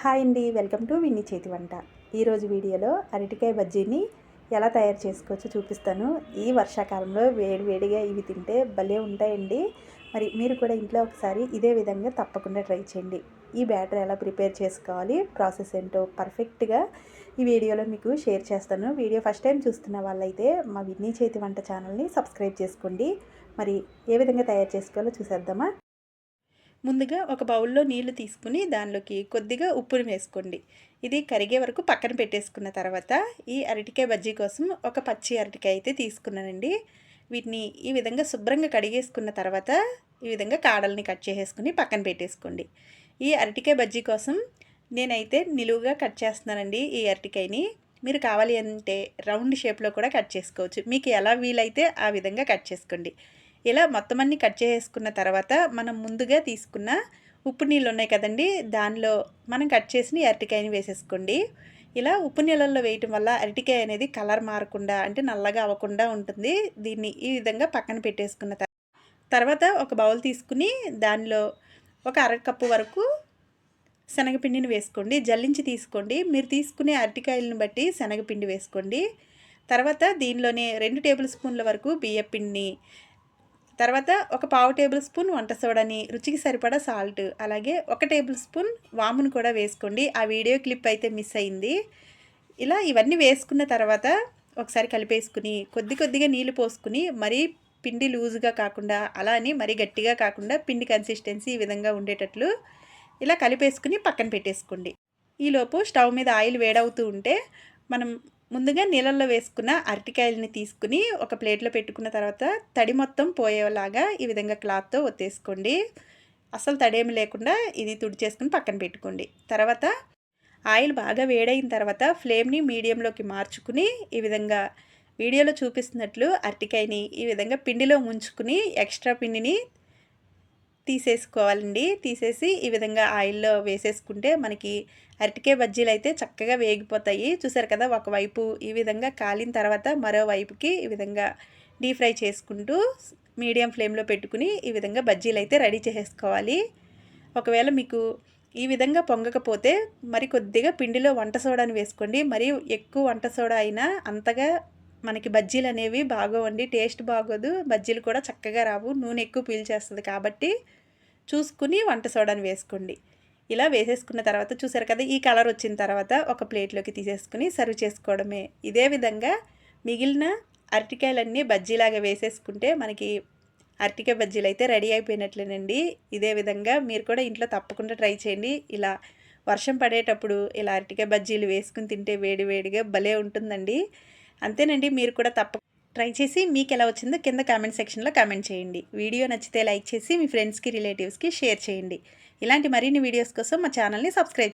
Hi అండి, welcome to Winnie చేతి వంట. ఈరోజు వీడియోలో అరటికాయ బజ్జీని ఎలా తయారు చేసుకోవచ్చో చూపిస్తాను. ఈ వర్షాకాలంలో వేడివేడిగా ఇవి తింటే భలే ఉంటాయండి. మరి మీరు కూడా ఇంట్లో ఒకసారి ఇదే విధంగా తప్పకుండా ట్రై చేయండి. ఈ బ్యాటర్ ఎలా ప్రిపేర్ చేసుకోవాలి, ప్రాసెస్ ఏంటో పర్ఫెక్ట్గా ఈ వీడియోలో మీకు షేర్ చేస్తాను. వీడియో ఫస్ట్ టైం చూస్తున్న వాళ్ళైతే మా విన్నీ చేతి వంట ఛానల్ని సబ్స్క్రైబ్ చేసుకోండి. మరి ఏ విధంగా తయారు చేసుకోవాలో చూసేద్దామా. ముందుగా ఒక బౌల్లో నీళ్లు తీసుకుని దానిలోకి కొద్దిగా ఉప్పును వేసుకోండి. ఇది కరిగే వరకు పక్కన పెట్టేసుకున్న తర్వాత ఈ అరటికాయ బజ్జీ కోసం ఒక పచ్చి అరటికాయ అయితే తీసుకున్నానండి. వీటిని ఈ విధంగా శుభ్రంగా కడిగేసుకున్న తర్వాత ఈ విధంగా కాడల్ని కట్ చేసేసుకుని పక్కన పెట్టేసుకోండి. ఈ అరటికాయ బజ్జీ కోసం నేనైతే నిలువుగా కట్ చేస్తున్నానండి. ఈ అరటికాయని మీరు కావాలి అంటే రౌండ్ షేప్లో కూడా కట్ చేసుకోవచ్చు. మీకు ఎలా వీలైతే ఆ విధంగా కట్ చేసుకోండి. ఇలా మొత్తం అన్నీ కట్ చేసుకున్న తర్వాత మనం ముందుగా తీసుకున్న ఉప్పు నీళ్ళు ఉన్నాయి కదండి, దానిలో మనం కట్ చేసిన అరటికాయని వేసేసుకోండి. ఇలా ఉప్పు నీళ్ళల్లో వేయటం వల్ల అరటికాయ అనేది కలర్ మారకుండా అంటే నల్లగా అవ్వకుండా ఉంటుంది. దీన్ని ఈ విధంగా పక్కన పెట్టేసుకున్న తర్వాత ఒక బౌల్ తీసుకుని దానిలో ఒక అరకప్పు వరకు శనగపిండిని వేసుకోండి. జల్లించి తీసుకోండి. మీరు తీసుకునే అరటికాయలను బట్టి శనగపిండి వేసుకోండి. తర్వాత దీనిలోనే 2 టేబుల్ స్పూన్ల వరకు బియ్యపిండిని, తర్వాత ఒక 1/2 టేబుల్ స్పూన్ వంట సోడాని, రుచికి సరిపడా సాల్ట్, అలాగే 1 టేబుల్ స్పూన్ వామును కూడా వేసుకోండి. ఆ వీడియో క్లిప్ అయితే మిస్ అయింది. ఇలా ఇవన్నీ వేసుకున్న తర్వాత ఒకసారి కలిపేసుకుని కొద్దిగా నీళ్లు పోసుకుని, మరీ పిండి లూజుగా కాకుండా అలా అని మరీ గట్టిగా కాకుండా పిండి కన్సిస్టెన్సీ ఈ విధంగా ఉండేటట్లు ఇలా కలిపేసుకుని పక్కన పెట్టేసుకోండి. ఈలోపు స్టవ్ మీద ఆయిల్ వేడవుతూ ఉంటే మనం ముందుగా నీళ్ళల్లో వేసుకున్న అరటికాయలని తీసుకుని ఒక ప్లేట్లో పెట్టుకున్న తర్వాత తడి మొత్తం పోయేలాగా ఈ విధంగా క్లాత్తో ఒత్తేసుకోండి. అసలు తడేమి లేకుండా ఇది తుడిచేసుకుని పక్కన పెట్టుకోండి. తర్వాత ఆయిల్ బాగా వేడైన తర్వాత ఫ్లేమ్ని మీడియంలోకి మార్చుకుని ఈ విధంగా వీడియోలో చూపిస్తున్నట్లు అరటికాయని ఈ విధంగా పిండిలో ముంచుకుని ఎక్స్ట్రా పిండిని తీసేసుకోవాలండి. తీసేసి ఈ విధంగా ఆయిల్లో వేసేసుకుంటే మనకి అరటికాయ బజ్జీలు అయితే చక్కగా వేగిపోతాయి. చూసారు కదా, ఒకవైపు ఈ విధంగా కాలిన తర్వాత మరోవైపుకి ఈ విధంగా డీప్ ఫ్రై చేసుకుంటూ మీడియం ఫ్లేమ్లో పెట్టుకుని ఈ విధంగా బజ్జీలు అయితే రెడీ చేసేసుకోవాలి. ఒకవేళ మీకు ఈ విధంగా పొంగకపోతే మరి కొద్దిగా పిండిలో వంట సోడాని వేసుకోండి. మరి ఎక్కువ వంట సోడా అయినా అంతగా మనకి బజ్జీలు అనేవి బాగోవండి, టేస్ట్ బాగోదు, బజ్జీలు కూడా చక్కగా రావు, నూనె ఎక్కువ పీల్చేస్తుంది. కాబట్టి చూసుకుని వంట సోడాని వేసుకోండి. ఇలా వేసేసుకున్న తర్వాత చూసారు కదా, ఈ కలర్ వచ్చిన తర్వాత ఒక ప్లేట్లోకి తీసేసుకుని సర్వ్ చేసుకోవడమే. ఇదే విధంగా మిగిలిన అరటికాయలన్నీ బజ్జీలాగా వేసేసుకుంటే మనకి అరటికాయ బజ్జీలు అయితే రెడీ అయిపోయినట్లేనండి. ఇదే విధంగా మీరు కూడా ఇంట్లో తప్పకుండా ట్రై చేయండి. ఇలా వర్షం పడేటప్పుడు ఇలా అరటికాయ బజ్జీలు వేసుకుని తింటే వేడివేడిగా భలే ఉంటుందండి. అంతేనండి, మీరు కూడా ట్రై చేసి మీకు ఎలా వచ్చిందో కింద కామెంట్ సెక్షన్లో కామెంట్ చేయండి. వీడియో నచ్చితే లైక్ చేసి మీ ఫ్రెండ్స్కి రిలేటివ్స్కి షేర్ చేయండి. ఇలాంటి మరిన్ని వీడియోస్ కోసం మా ఛానల్ని సబ్స్క్రైబ్